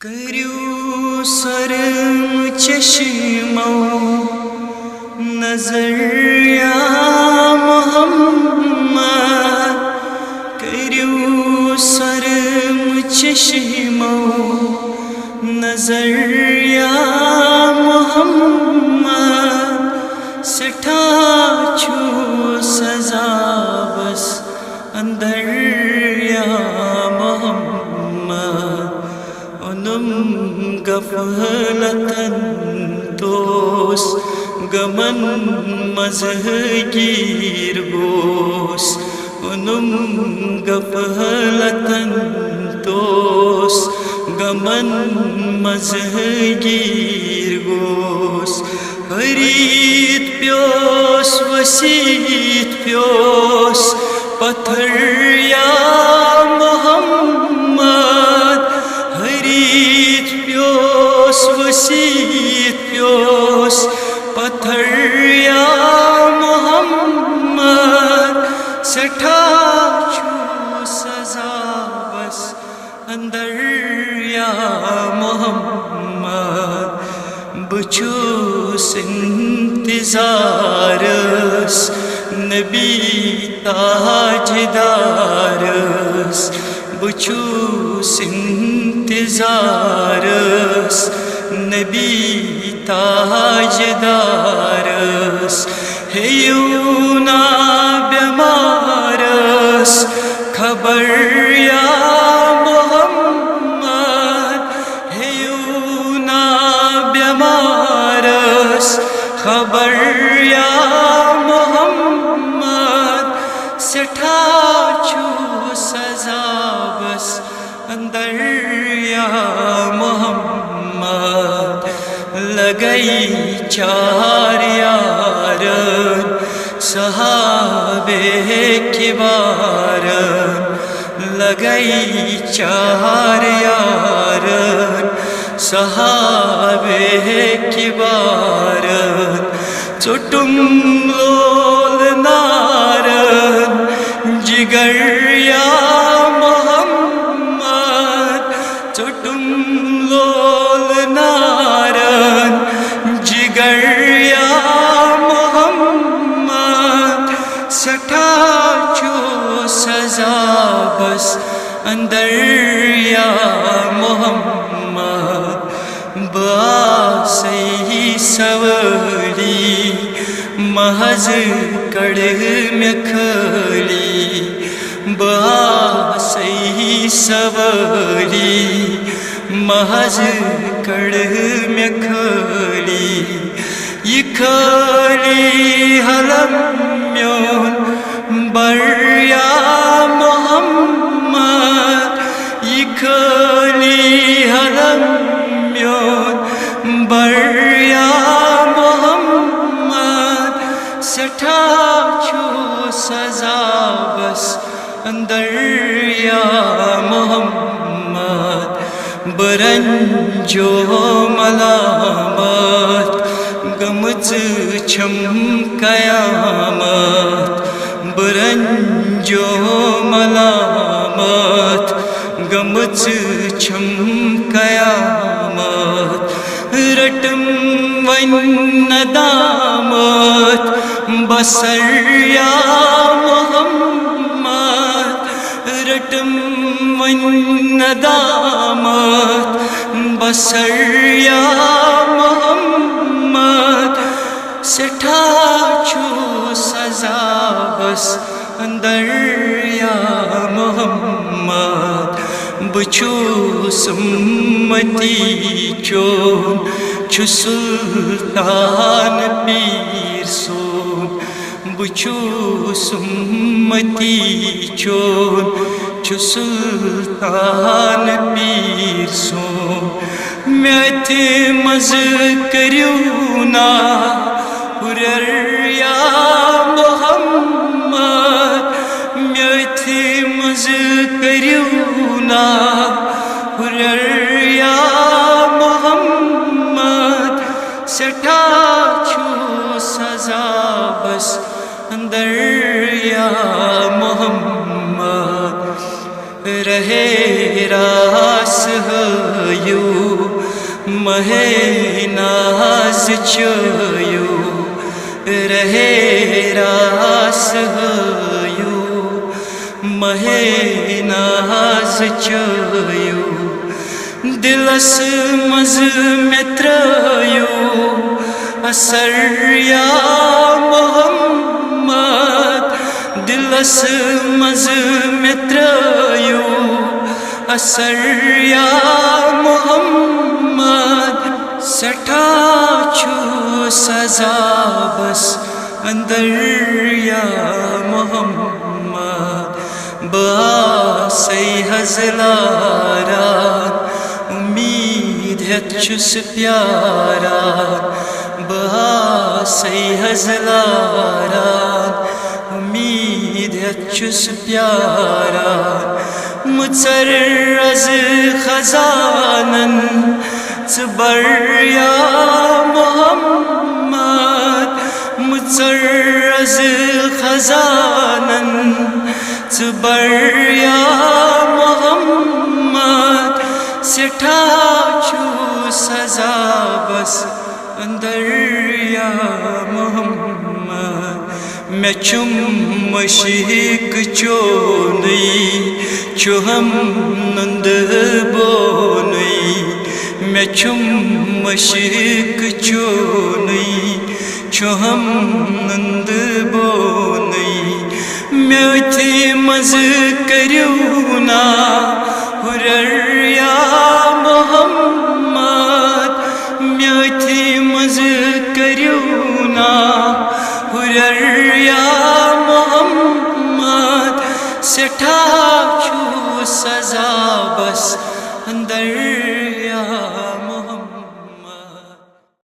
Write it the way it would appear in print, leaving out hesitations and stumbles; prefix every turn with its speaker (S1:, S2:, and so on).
S1: करियो सरम चश्मो नजर या मोहम्मद, करियो सरम चश्मो नजर या मोहम्मद, सठा छो सजा बस अंदर या मोहम्मद, ओनुम गफलतन दोस गमन मज़गीर गोस, ओनुम गफलतन दोस गमन मज़गीर गोस, हरीत प्योस वसीत प्योस पत्थर या मोहम्मद, हरीत प्योस वसीत प्योस पत्थर या मोहम्मद, सठा छो सजा बस अंदर या मोहम्मद, बचूस इंतज़ारस नबी ताजदारस, बचूस इंतज़ारस नबी ताजदारस, हेयूना बेमारस खबर या मोहम्मद, हेयूना बेमारस खबर या मोहम्मद, सठा छो सजा बस अंदर या मोहम्मद, लगई चार यारन सहाबे किबारन, लगई चार यारन सहाबे किबारन, चुटुम लोल नारन जिगर या मोहम्मद, चुटुम लोल नारन जिगर या मोहम्मद, सठा छो सजा बस अंदर या मोहम्मद, बासई सवली महज कड़ में खली, बासई सवली महज कड़ में खली, ये खली हलम म्योन बर या मोहम्मद, ये खली हलम म्योन बर या मोहम्मद, सठा छो सजा बस अंदर या मोहम्मद, बरंजो मलामत गमच छम कयामत, बरंजो मलामत गमच छम कयामत, रटम वन नदामत बसर या मोहम्मद, रटम वन नदामत बसर या मोहम्मद, सठा छो सजा बस अंदर या मोहम्मद, बचूस उम्मती चोन छु सुल्तान पीर सोन, बचूस उम्मती चोन छु सुल्तान पीर सोन, मैथ मज करियो ना हुरर या मोहम्मद, मैथ मज करियो ना हुरर या मोहम्मद, सठा छो सजा बस अंदर या मोहम्मद, रहे रास हो यू महे नाज चयो रहे रास हयो महे नाज चयो दिलस मज मित्रयो असर या मोहम्मद दिलस मज मित्रयो असर या मोहम्मद सठा छु सजा बस अंदर या मोहम्मद बासै हज़लारा उम्मीद है छुस प्यारा बासै हज़लारा उम्मीद है छुस प्यारा मुचर्रज़ खजानन बर या मोहम्मद मुचर्रज़ खजानन बर या मोहम्मद सेठा छु सजा बस अंदर या मोहम्मद मैं चुम मशीक चोनई चुहम नंद बोनई मैं चुम मशीक चोनई चुहम नंद बोनई मैं थी मज करूना हुरर या मोहम्मद मैं थी मज करूना हुरर या मोहम्मद सेठा छु सजा बस अंदर